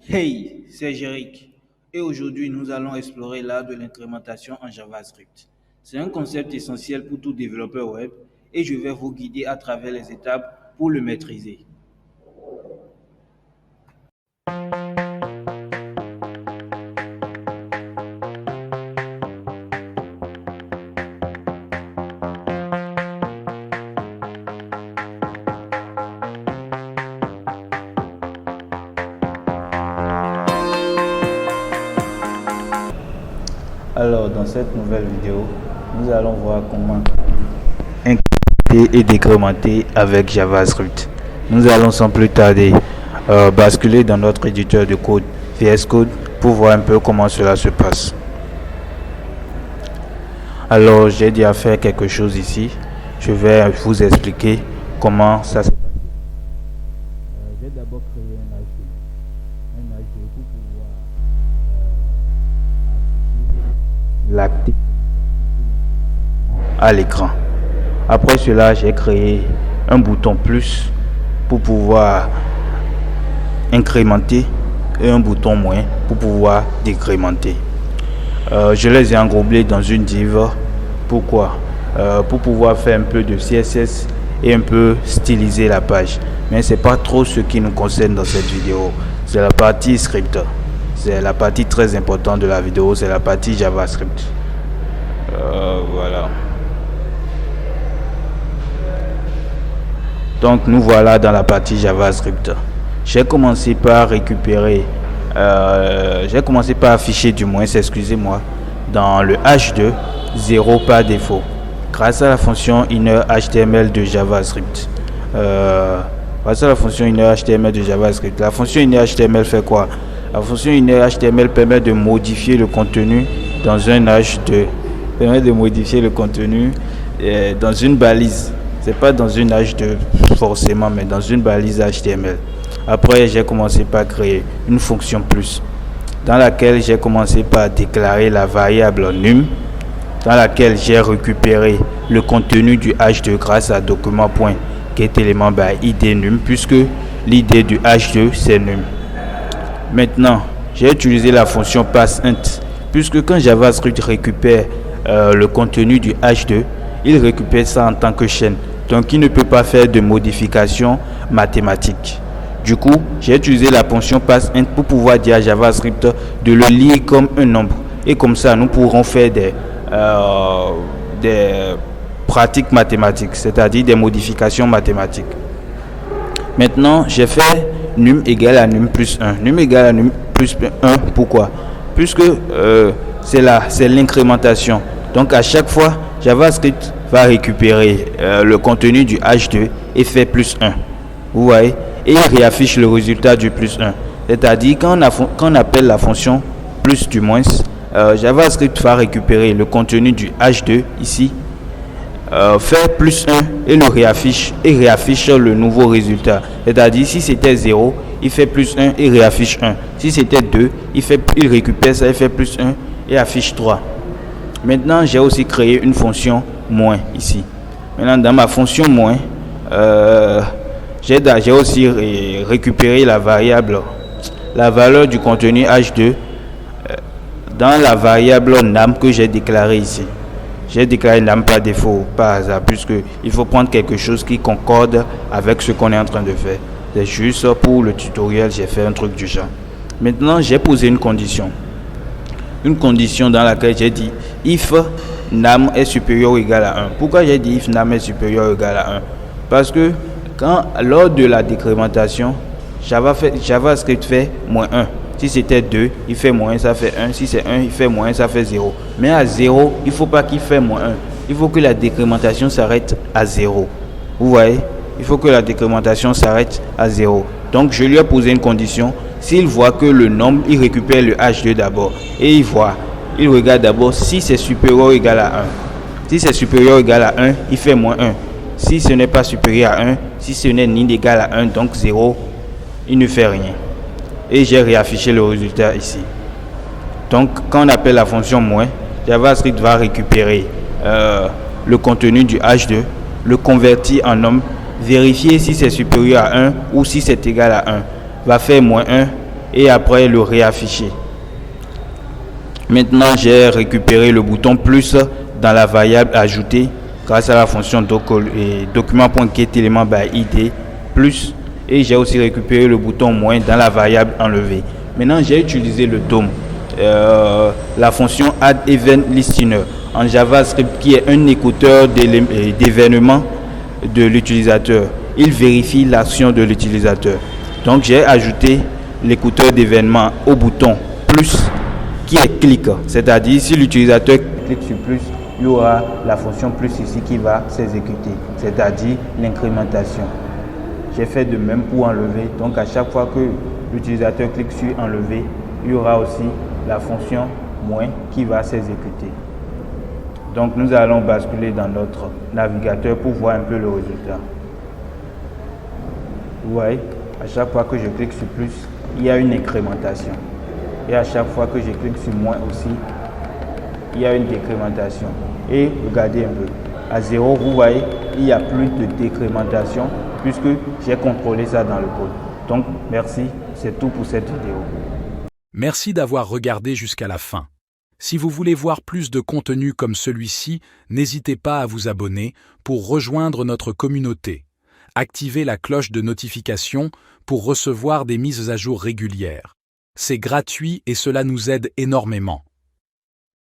Hey, c'est Jéric et aujourd'hui nous allons explorer l'art de l'incrémentation en JavaScript. C'est un concept essentiel pour tout développeur web et je vais vous guider à travers les étapes pour le maîtriser. Alors, dans cette nouvelle vidéo, nous allons voir comment incrémenter et décrémenter avec JavaScript. Nous allons sans plus tarder basculer dans notre éditeur de code VS Code pour voir un peu comment cela se passe. Alors, j'ai déjà fait quelque chose ici. Je vais vous expliquer comment ça se passe. J'ai d'abord créé un HD pour pouvoir afficher à l'écran. Après cela, j'ai créé un bouton plus pour pouvoir incrémenter et un bouton moins pour pouvoir décrémenter. Je les ai englobés dans une div. Pourquoi? Pour pouvoir faire un peu de CSS et un peu styliser la page. Mais c'est pas trop ce qui nous concerne dans cette vidéo. C'est la partie script. C'est la partie très importante de la vidéo. C'est la partie JavaScript. Voilà. Donc nous voilà dans la partie JavaScript. J'ai commencé par récupérer, j'ai commencé par afficher du moins, excusez-moi, dans le H2 0 par défaut, grâce à la fonction innerHTML de JavaScript. Grâce à la fonction innerHTML de JavaScript. La fonction innerHTML fait quoi? La fonction innerHTML permet de modifier le contenu dans un H2, permet de modifier le contenu dans une balise. C'est pas dans une H2 forcément, mais dans une balise HTML. Après, j'ai commencé par créer une fonction plus, dans laquelle j'ai commencé par déclarer la variable num, dans laquelle j'ai récupéré le contenu du H2 grâce à document.getElement by id num, puisque l'id du H2 c'est num. Maintenant, j'ai utilisé la fonction passInt, puisque quand JavaScript récupère le contenu du H2, il récupère ça en tant que chaîne. Donc, il ne peut pas faire de modification mathématique. Du coup, j'ai utilisé la fonction passInt pour pouvoir dire à JavaScript de le lire comme un nombre. Et comme ça, nous pourrons faire des pratiques mathématiques, c'est-à-dire des modifications mathématiques. Maintenant, j'ai fait num égale à num plus 1. Num égale à num plus 1, pourquoi? Puisque c'est l'incrémentation. Donc, à chaque fois, JavaScript va récupérer le contenu du H2 et fait plus 1. Vous voyez? Et il réaffiche le résultat du plus 1. C'est-à-dire quand on appelle la fonction plus du moins, JavaScript va récupérer le contenu du H2 ici, faire plus 1 et le réaffiche le nouveau résultat. C'est-à-dire si c'était 0, il fait plus 1 et réaffiche 1. Si c'était 2, il récupère ça et fait plus 1 et affiche 3. Maintenant, j'ai aussi créé une fonction moins ici. Maintenant, dans ma fonction moins, j'ai aussi récupéré la valeur du contenu H2 dans la variable nam que j'ai déclarée ici. J'ai déclaré nam par défaut, par hasard, puisque il faut prendre quelque chose qui concorde avec ce qu'on est en train de faire. C'est juste pour le tutoriel, j'ai fait un truc du genre. Maintenant, j'ai posé une condition. Une condition dans laquelle j'ai dit if nam est supérieur ou égal à 1. Pourquoi j'ai dit if nam est supérieur ou égal à 1? Parce que lors de la décrémentation, JavaScript fait moins 1. Si c'était 2, il fait moins 1, ça fait 1. Si c'est 1, il fait moins 1, ça fait 0. Mais à 0, il ne faut pas qu'il fait moins 1. Il faut que la décrémentation s'arrête à 0. Vous voyez? Il faut que la décrémentation s'arrête à 0. Donc, je lui ai posé une condition. S'il voit que le nombre, il récupère le H2 d'abord. Et il regarde d'abord si c'est supérieur ou égal à 1. Si c'est supérieur ou égal à 1, il fait moins 1. Si ce n'est pas supérieur à 1, si ce n'est ni égal à 1, donc 0, il ne fait rien. Et j'ai réaffiché le résultat ici. Donc, quand on appelle la fonction moins, JavaScript va récupérer le contenu du H2, le convertir en nombre, vérifier si c'est supérieur à 1 ou si c'est égal à 1. Va faire moins 1 et après le réafficher. Maintenant, j'ai récupéré le bouton plus dans la variable ajouter grâce à la fonction document.getElement by id plus, et j'ai aussi récupéré le bouton moins dans la variable enlever. Maintenant, j'ai utilisé le DOM, la fonction add event listener en JavaScript qui est un écouteur d'événements de l'utilisateur. Il vérifie l'action de l'utilisateur. Donc j'ai ajouté l'écouteur d'événements au bouton plus qui est clic, c'est-à-dire si l'utilisateur clique sur plus, il y aura la fonction plus ici qui va s'exécuter, c'est-à-dire l'incrémentation. J'ai fait de même pour enlever, donc à chaque fois que l'utilisateur clique sur enlever, il y aura aussi la fonction moins qui va s'exécuter. Donc nous allons basculer dans notre navigateur pour voir un peu le résultat. Vous voyez, à chaque fois que je clique sur plus, il y a une incrémentation. Et à chaque fois que je clique sur moins aussi, il y a une décrémentation. Et regardez un peu, à 0, vous voyez, il n'y a plus de décrémentation puisque j'ai contrôlé ça dans le code. Donc merci, c'est tout pour cette vidéo. Merci d'avoir regardé jusqu'à la fin. Si vous voulez voir plus de contenu comme celui-ci, n'hésitez pas à vous abonner pour rejoindre notre communauté. Activez la cloche de notification pour recevoir des mises à jour régulières. C'est gratuit et cela nous aide énormément.